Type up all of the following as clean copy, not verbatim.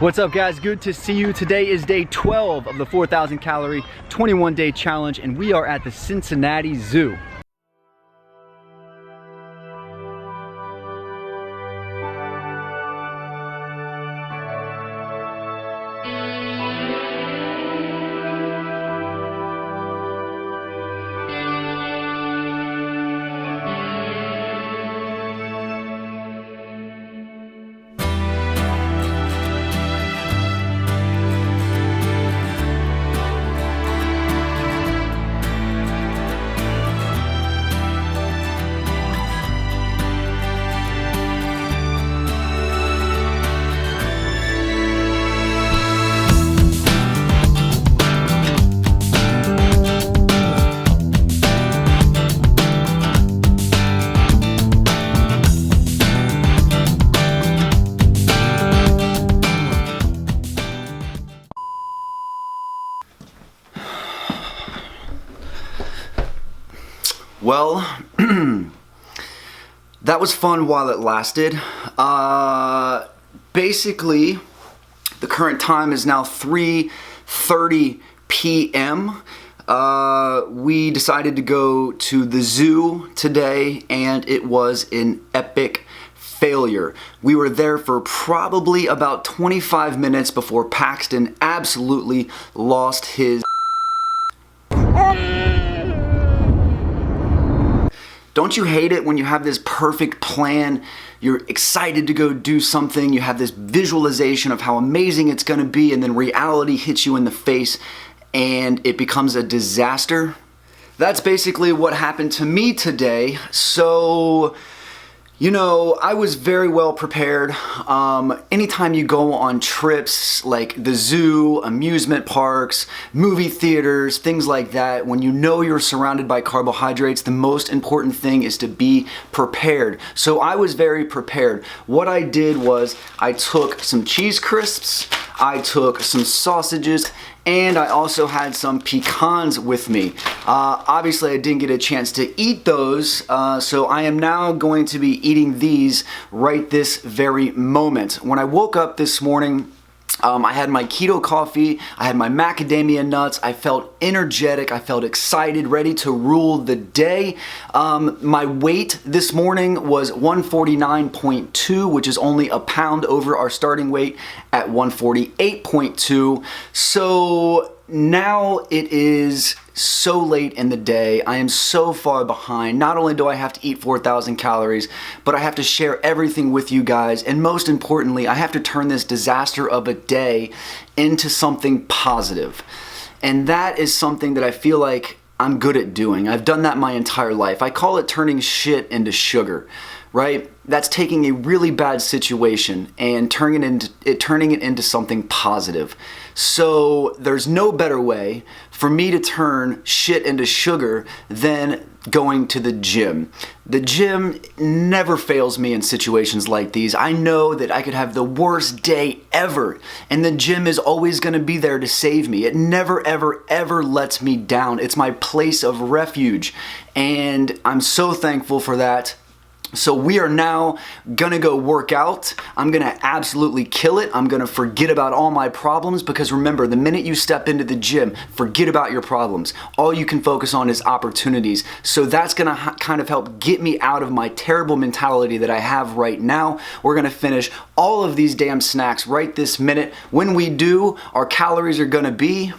What's up, guys? Good to see you. Today is day 12 of the 4,000 calorie 21-day challenge, and we are at the Cincinnati Zoo. Well, that was fun while it lasted. Basically, the current time is now 3:30 p.m. We decided to go to the zoo today, and it was an epic failure. We were there for probably about 25 minutes before Paxton absolutely lost his. Don't you hate it when you have this perfect plan, you're excited to go do something, you have this visualization of how amazing it's going to be, and then reality hits you in the face and it becomes a disaster? That's basically what happened to me today. So, you know, I was very well prepared. Anytime you go on trips like the zoo, amusement parks, movie theaters, things like that, when you know you're surrounded by carbohydrates, the most important thing is to be prepared. So I was very prepared. What I did was I took some cheese crisps, I took some sausages, and I also had some pecans with me. Obviously I didn't get a chance to eat those, so I am now going to be eating these right this very moment. When I woke up this morning, I had my keto coffee, I had my macadamia nuts, I felt energetic, I felt excited, ready to rule the day. My weight this morning was 149.2, which is only a pound over our starting weight at 148.2. So now it is so late in the day. I am so far behind. Not only do I have to eat 4,000 calories, but I have to share everything with you guys. And most importantly, I have to turn this disaster of a day into something positive. And that is something that I feel like I'm good at doing. I've done that my entire life. I call it turning shit into sugar, right? That's taking a really bad situation and turning it into something positive. So there's no better way for me to turn shit into sugar than going to the gym. The gym never fails me in situations like these. I know that I could have the worst day ever, and the gym is always going to be there to save me. It never, ever, ever lets me down. It's my place of refuge, and I'm so thankful for that. So we are now gonna go work out. I'm gonna absolutely kill it. I'm gonna forget about all my problems, because remember, the minute you step into the gym, forget about your problems. All you can focus on is opportunities. So that's gonna kind of help get me out of my terrible mentality that I have right now. We're gonna finish all of these damn snacks right this minute. When we do, our calories are gonna be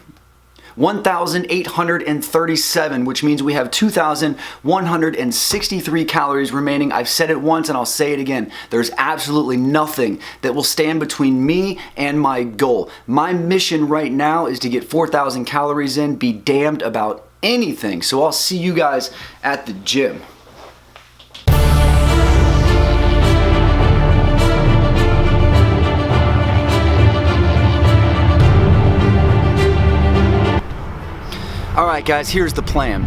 1,837, which means we have 2,163 calories remaining. I've said it once and I'll say it again. There's absolutely nothing that will stand between me and my goal. My mission right now is to get 4,000 calories in, be damned about anything. So I'll see you guys at the gym. Alright guys, here's the plan.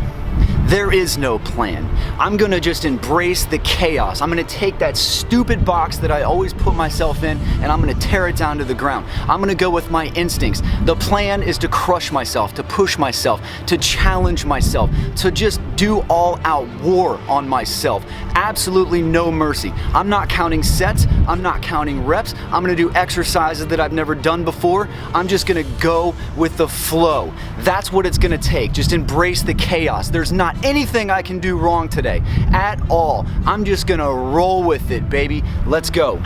There is no plan. I'm gonna just embrace the chaos. I'm gonna take that stupid box that I always put myself in and I'm gonna tear it down to the ground. I'm gonna go with my instincts. The plan is to crush myself, to push myself, to challenge myself, to just do all out war on myself. Absolutely no mercy. I'm not counting sets, I'm not counting reps, I'm gonna do exercises that I've never done before. I'm just gonna go with the flow. That's what it's gonna take. Just embrace the chaos. There's not anything I can do wrong today at all. I'm just gonna roll with it, baby. Let's go.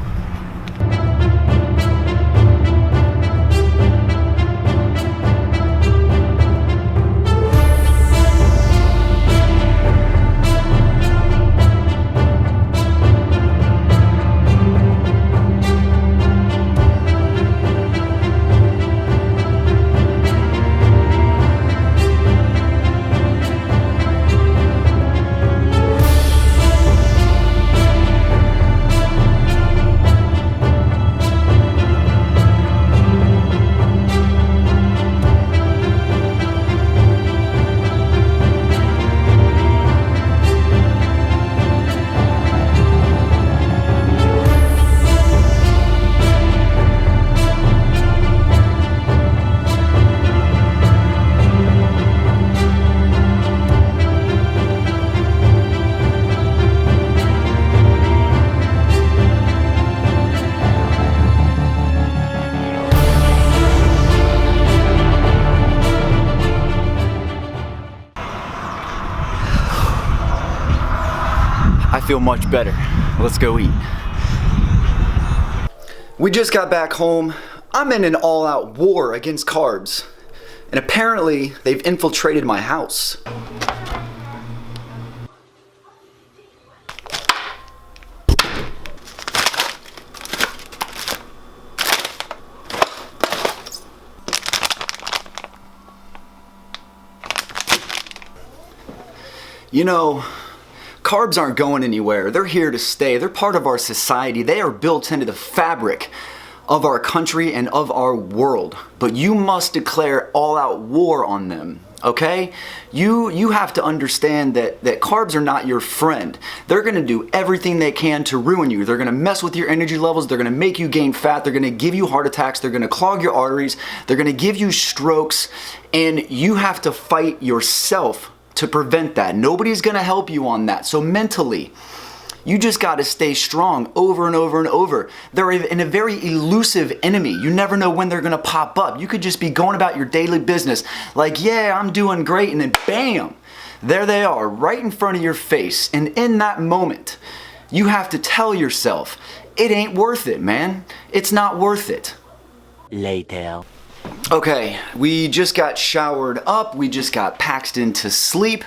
I feel much better. Let's go eat. We just got back home. I'm in an all-out war against carbs. And apparently, they've infiltrated my house. You know, carbs aren't going anywhere. They're here to stay. They're part of our society. They are built into the fabric of our country and of our world. But you must declare all-out war on them, okay? You have to understand that carbs are not your friend. They're gonna do everything they can to ruin you. They're gonna mess with your energy levels. They're gonna make you gain fat. They're gonna give you heart attacks. They're gonna clog your arteries. They're gonna give you strokes. And you have to fight yourself to prevent that. Nobody's gonna help you on that. So mentally, you just gotta stay strong over and over and over. They're in a very elusive enemy. You never know when they're gonna pop up. You could just be going about your daily business like, yeah, I'm doing great, and then bam, there they are right in front of your face. And in that moment, you have to tell yourself, it ain't worth it, man. It's not worth it. Later. Okay, we just got showered up, we just got Paxton to sleep.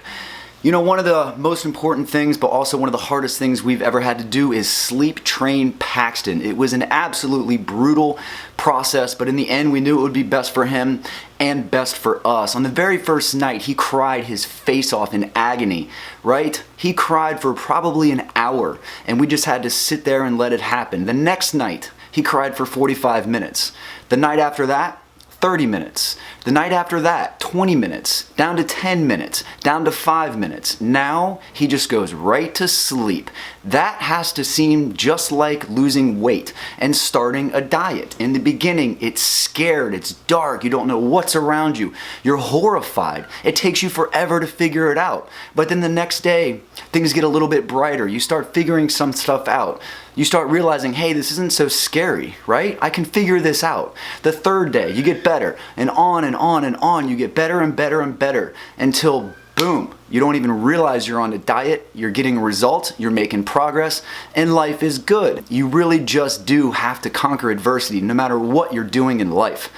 You know, one of the most important things, but also one of the hardest things we've ever had to do is sleep train Paxton. It was an absolutely brutal process, but in the end we knew it would be best for him and best for us. On the very first night, he cried his face off in agony, right? He cried for probably an hour, and we just had to sit there and let it happen. The next night, he cried for 45 minutes. The night after that, 30 minutes. The night after that, 20 minutes, down to 10 minutes, down to 5 minutes. Now, he just goes right to sleep. That has to seem just like losing weight and starting a diet. In the beginning, it's scared, it's dark, you don't know what's around you, you're horrified. It takes you forever to figure it out. But then the next day, things get a little bit brighter. You start figuring some stuff out. You start realizing, hey, this isn't so scary, right? I can figure this out. The third day, you get better, and on and on and on. You get better and better and better until, boom, you don't even realize you're on a diet, you're getting results, you're making progress, and life is good. You really just do have to conquer adversity no matter what you're doing in life.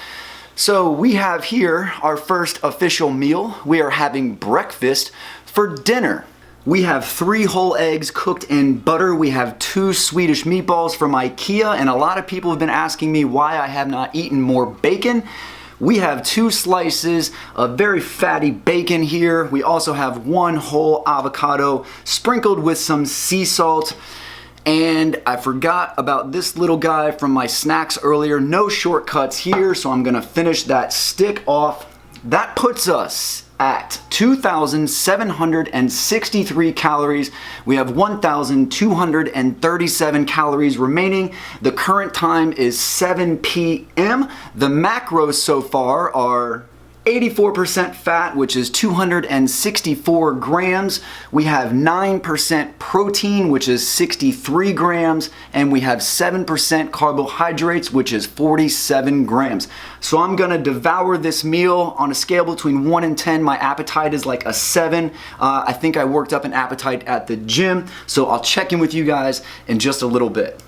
So we have here our first official meal. We are having breakfast for dinner. We have 3 whole eggs cooked in butter. We have 2 Swedish meatballs from IKEA, and a lot of people have been asking me why I have not eaten more bacon. We have 2 slices of very fatty bacon here. We also have 1 whole avocado sprinkled with some sea salt. And I forgot about this little guy from my snacks earlier. No shortcuts here, so I'm gonna finish that stick off. That puts us at 2,763 calories. We have 1,237 calories remaining. The current time is 7 p.m. The macros so far are 84% fat, which is 264 grams. We have 9% protein, which is 63 grams. And we have 7% carbohydrates, which is 47 grams. So I'm gonna devour this meal on a scale between 1 and 10. My appetite is like a 7. I think I worked up an appetite at the gym. So I'll check in with you guys in just a little bit.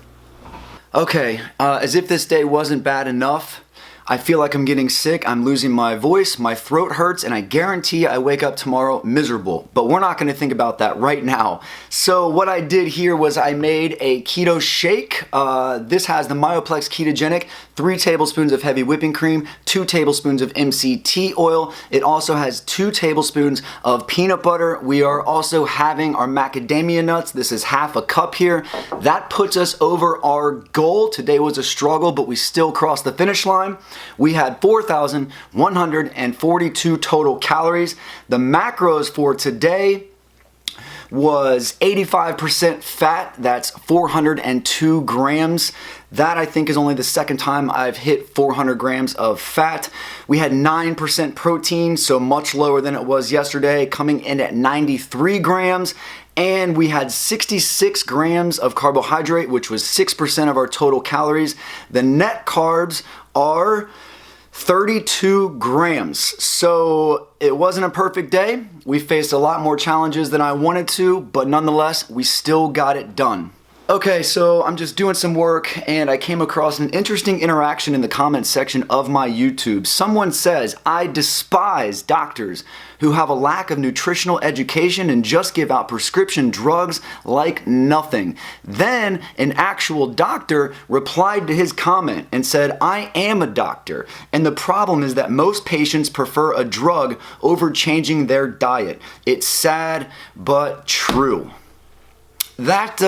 Okay, as if this day wasn't bad enough, I feel like I'm getting sick, I'm losing my voice, my throat hurts, and I guarantee I wake up tomorrow miserable. But we're not gonna think about that right now. So what I did here was I made a keto shake. This has the Myoplex Ketogenic, 3 tablespoons of heavy whipping cream, 2 tablespoons of MCT oil. It also has 2 tablespoons of peanut butter. We are also having our macadamia nuts. This is half a cup here. That puts us over our goal. Today was a struggle, but we still crossed the finish line. We had 4,142 total calories. The macros for today was 85% fat, that's 402 grams. That I think is only the second time I've hit 400 grams of fat. We had 9% protein, so much lower than it was yesterday, coming in at 93 grams. And we had 66 grams of carbohydrate, which was 6% of our total calories. The net carbs are 32 grams. So it wasn't a perfect day. We faced a lot more challenges than I wanted to, but nonetheless, we still got it done. Okay, so I'm just doing some work and I came across an interesting interaction in the comments section of my YouTube. Someone says, I despise doctors who have a lack of nutritional education and just give out prescription drugs like nothing. Then an actual doctor replied to his comment and said, I am a doctor, and the problem is that most patients prefer a drug over changing their diet. It's sad, but true. That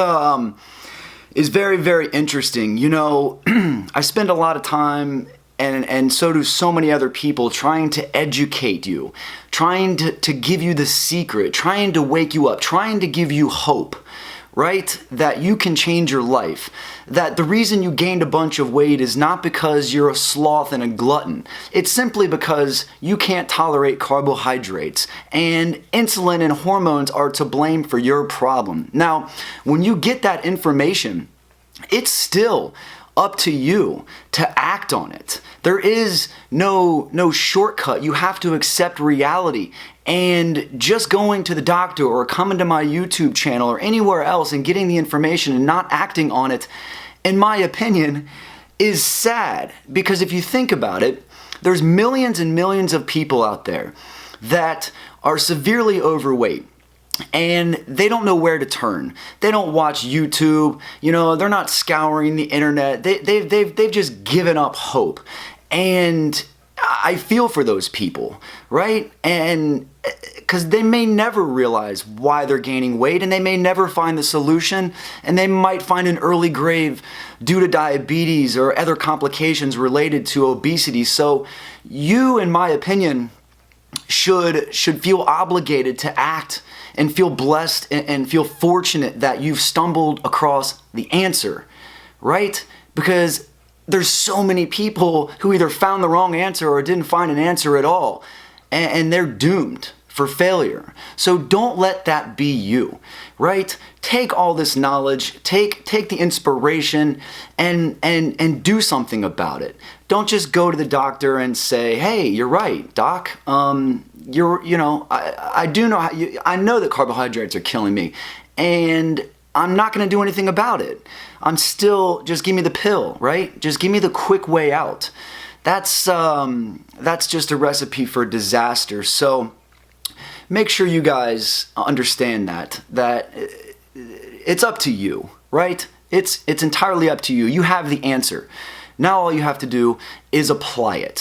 is very, very interesting. You know, I spend a lot of time, and so do so many other people, trying to educate you, trying to give you the secret, trying to wake you up, trying to give you hope, right? That you can change your life. That the reason you gained a bunch of weight is not because you're a sloth and a glutton. It's simply because you can't tolerate carbohydrates, and insulin and hormones are to blame for your problem. Now, when you get that information, it's still up to you to act on it. There is no shortcut. You have to accept reality. And just going to the doctor or coming to my YouTube channel or anywhere else and getting the information and not acting on it, in my opinion, is sad. Because if you think about it, there's millions and millions of people out there that are severely overweight. And they don't know where to turn. They don't watch YouTube. You know, they're not scouring the internet. They've just given up hope. And I feel for those people, right? And because they may never realize why they're gaining weight, and they may never find the solution, and they might find an early grave due to diabetes or other complications related to obesity. So you, in my opinion, should feel obligated to act and feel blessed and feel fortunate that you've stumbled across the answer, right? Because there's so many people who either found the wrong answer or didn't find an answer at all, and they're doomed for failure. So don't let that be you, right? Take all this knowledge, take the inspiration, and do something about it. Don't just go to the doctor and say, "Hey, you're right, doc. I know that carbohydrates are killing me, and I'm not going to do anything about it. I'm still, just give me the pill, right? Just give me the quick way out." That's just a recipe for disaster. So make sure you guys understand that it's up to you, right? It's entirely up to you. You have the answer. Now all you have to do is apply it.